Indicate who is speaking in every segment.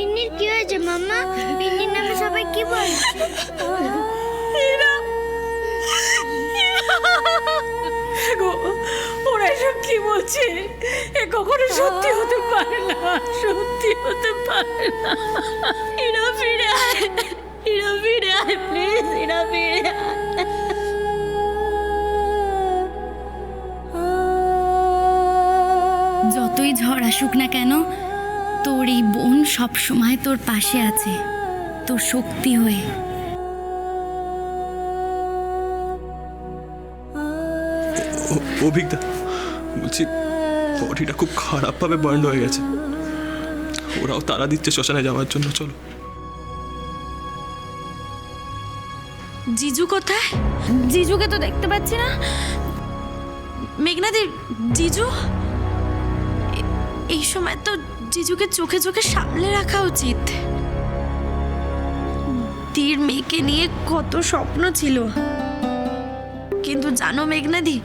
Speaker 1: পিন্নির কি হয়েছে মাম্মা? পিন্নির নামে সবাই কি বলছে?
Speaker 2: গো, ওরা এসব কি বলছে? এ কখনো সত্যি হতে পারে না, সত্যি হতে পারে না।
Speaker 3: ইরা ফিরে আয়, ইরা ফিরে আয় প্লিজ, ইরা ফিরে আয়।
Speaker 4: যতই ঝড় আসুক না কেন, তোর এই বোন সব সময় তোর পাশে আছে, তোর শক্তি হয়ে।
Speaker 5: অভিজ্ঞতা বলছি, বডিটা খুব খারাপভাবে বার্ন হয়ে গেছে। ওরাও তারা দিচ্ছে শ্মশানে যাওয়ার জন্য। চলো।
Speaker 3: জিজু কোথায়? জিজুকে তো দেখতে পাচ্ছি না। মেঘনাদির জিজু? এই সময় তো জিজুকে চোখে চোখে সামলে রাখা উচিত। তীর মেয়েকে নিয়ে কত স্বপ্ন ছিল, কিন্তু জানো মেঘনাদি,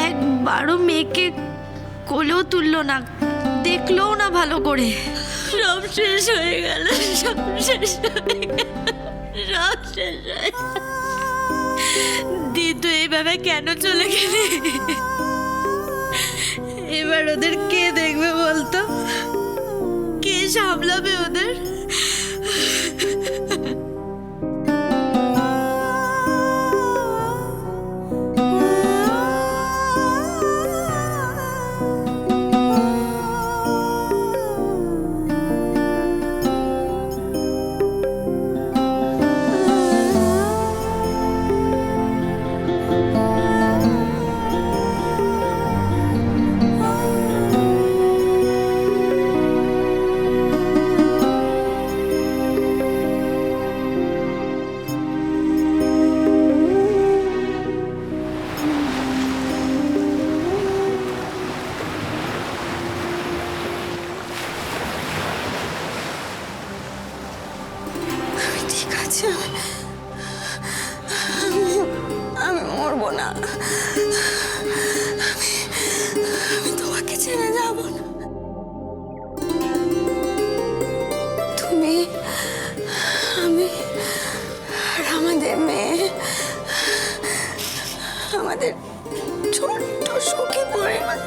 Speaker 3: একবারও মেয়েকে কোলেও তুললো না, দেখলোও না ভালো করে। সব শেষ হয়ে গেল, সব শেষ হয়ে গেল, সব শেষ হয়ে গেল। দিদু এইভাবে কেন চলে গেলে? এবার ওদের কে দেখবে বলতো? কে সামলাবে ওদের? ঠিক আছে, আমি মরবো না, আমি তোমাকে ছেড়ে যাব না। তুমি, আমি আর আমাদের মেয়ে, আমাদের ছোট্ট সুখী পরিবার।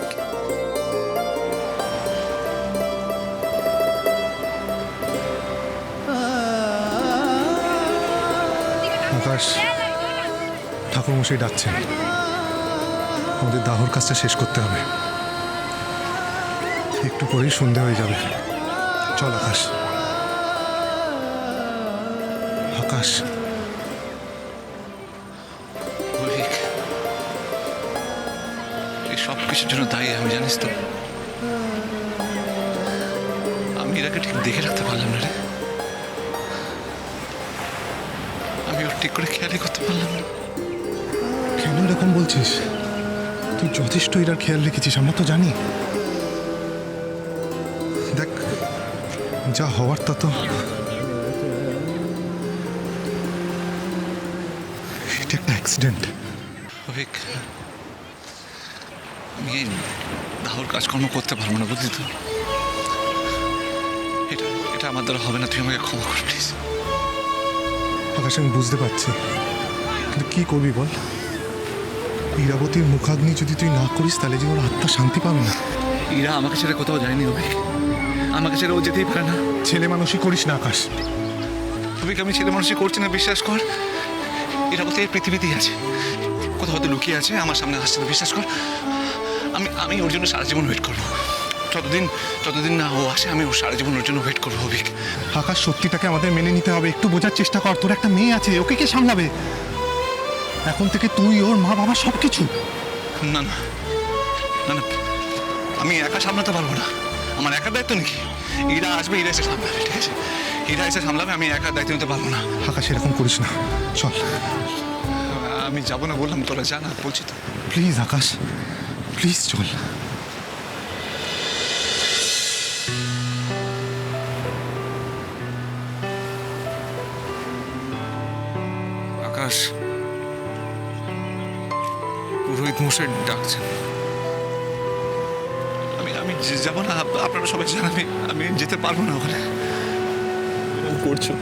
Speaker 6: আকাশ, ঠাকুরমশাই ডাকছেন, আমাদের দাহর কাজটা শেষ করতে হবে। একটু পরেই সন্ধে হয়ে যাবে। চল আকাশ। আকাশ,
Speaker 7: এই সব কিছুর জন্য দায়ী আমি, জানিস তো। আমি এটাকে ঠিক দেখে রাখতে পারলাম না রে। আমি ওর ঠিক করে খেয়ালই করতে পারলাম না।
Speaker 6: কেন এরকম বলছিস? তুই যথেষ্ট এটার খেয়াল রেখেছিস, আমরা তো জানি। দেখ, যা হওয়ার তা তো। এটা একটা অ্যাক্সিডেন্ট।
Speaker 7: অভিক, আমি এই দাহর কাজকর্ম করতে পারবো না, বুঝলি তো। এটা এটা আমার দ্বারা হবে না, তুই আমাকে ক্ষমা কর প্লিজ।
Speaker 6: আকাশ, আমি বুঝতে পারছি, কিন্তু কি করবি বল? ইরাবতীর মুখাগ্নি যদি তুই না করিস, তাহলে যে ওর আত্মা শান্তি পাবে না।
Speaker 7: ইরা আমাকে ছেড়ে কোথাও যায়নি অভিক, আমাকে ছেড়ে ও যেতেই পারে না।
Speaker 6: ছেলে মানুষই করিস না আকাশ।
Speaker 7: অভিক, আমি ছেলে মানুষই করছি না, বিশ্বাস কর। ইরাবতী এই পৃথিবীতেই আছে, কোথাও হয়তো লুকিয়ে আছে, আমার সামনে আসছে না, বিশ্বাস কর। আমি ওর জন্য সারা জীবন ওয়েট করবো। যতদিন না ও আসে, আমি ওর সারা জীবন ওর জন্য ওয়েট করবো অভিক।
Speaker 6: আকাশ, সত্যিটাকে আমাদের মেনে নিতে হবে। একটু বোঝার চেষ্টা কর, তোর একটা মেয়ে আছে, ওকে কে সামলাবে? এখন থেকে তুই, ওর মা বাবা, সব কিছু।
Speaker 7: না না না না, আমি একা সামলাতে পারবো না। আমার একার দায়িত্ব নাকি? ইরা আসবে, ইরা এসে সামলাবে, ঠিক আছে? ইরা এসে সামলাবে, আমি একার দায়িত্ব নিতে পারবো না।
Speaker 6: আকাশ, এরকম করিস না, চল।
Speaker 7: আমি যাবো না বললাম, তোরা জানা, বলছি তো।
Speaker 6: প্লিজ আকাশ, প্লিজ চল।
Speaker 8: আকাশ, পুরোহিত মশাই ডাকছেন।
Speaker 7: আমি যাবো না, আপনারা সবাই জানাবে আমি যেতে পারবো না ওখানে।
Speaker 5: এরকম করছো,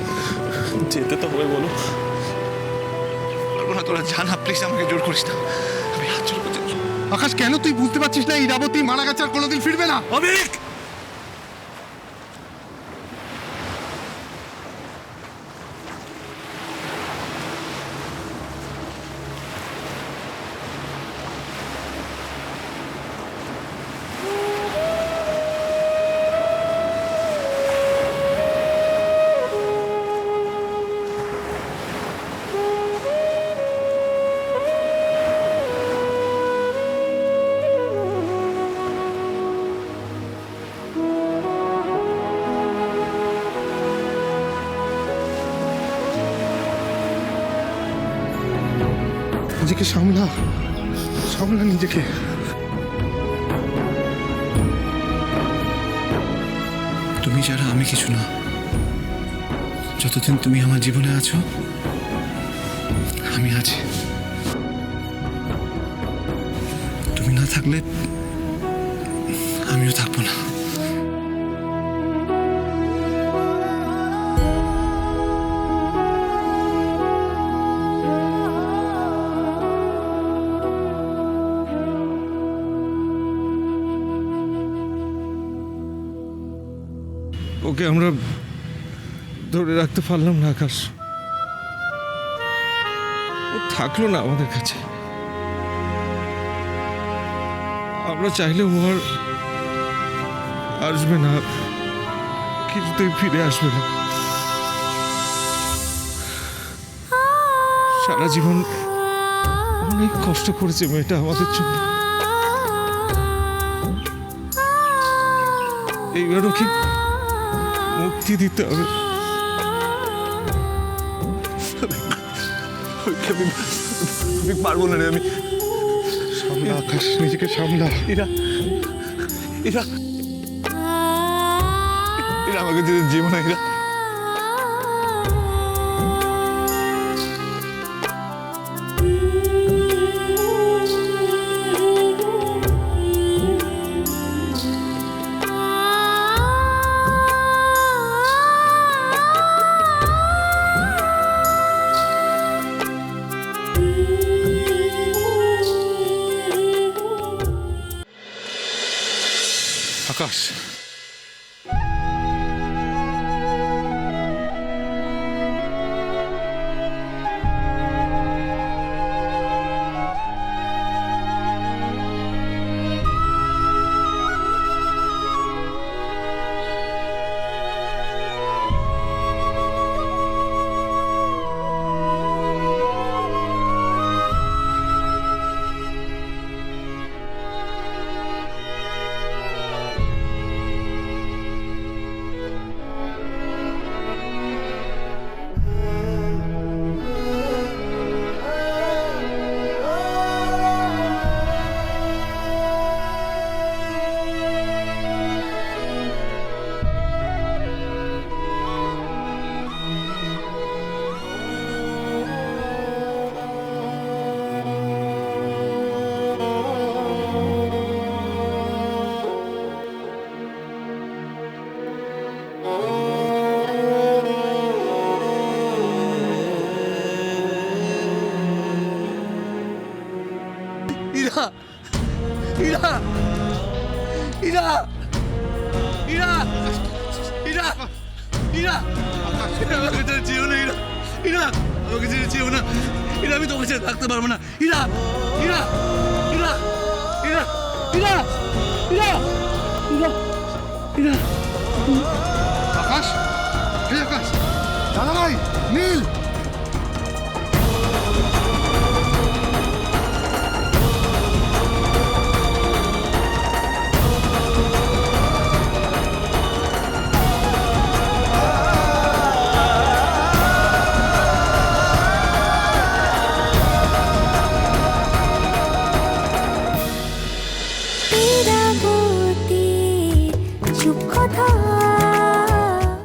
Speaker 5: যেতে তো হবে বলো।
Speaker 7: পারবো না, তোরা জানা, প্লিজ আমাকে জোর করিস না, আমি হাত জোর করছি।
Speaker 6: আকাশ, কেন তুই বুঝতে পারছিস না ইরাবতী মারা গেছে আর কোনোদিন ফিরবে না?
Speaker 7: অমিক,
Speaker 6: নিজেকে সামলা, সামলা নিজেকে।
Speaker 7: তুমি ছাড়া আমি কিছু না। যতদিন তুমি আমার জীবনে আছো আমি আছি। তুমি না থাকলে আমিও থাকবো না।
Speaker 8: ওকে আমরা ধরে রাখতে পারলাম না আকাশ, ও থাকলো না আমাদের কাছে। আমরা চাইলেও ও আর আসবে না, কিছুতেই ফিরে আসবে না। সারা জীবন অনেক কষ্ট করেছে মেয়েটা আমাদের জন্য। এইবার ওকে মুক্তি দিতে হবে।
Speaker 5: আমি পারবো না রে, আমি।
Speaker 6: সামলা আকাশ, নিজেকে সামলা।
Speaker 5: এরা এরা এরা আমাকে যেও না, এরা।
Speaker 6: আকাশ,
Speaker 7: ইরা, ইরা, ইরা, ইরা, ইরা, ইরা, আমাকে ছেড়ে যেও না, ইরা, ইরা, আমাকে ছেড়ে যেও না, ইরা, আমি তোমাকে ছেড়ে থাকতে পারবো না, ইরা, ইরা, ইরা, ইরা, ইরা, ইরা, ইরা, ইরা।
Speaker 6: আকাশ, হে আকাশ, দাদা ভাই, নীল।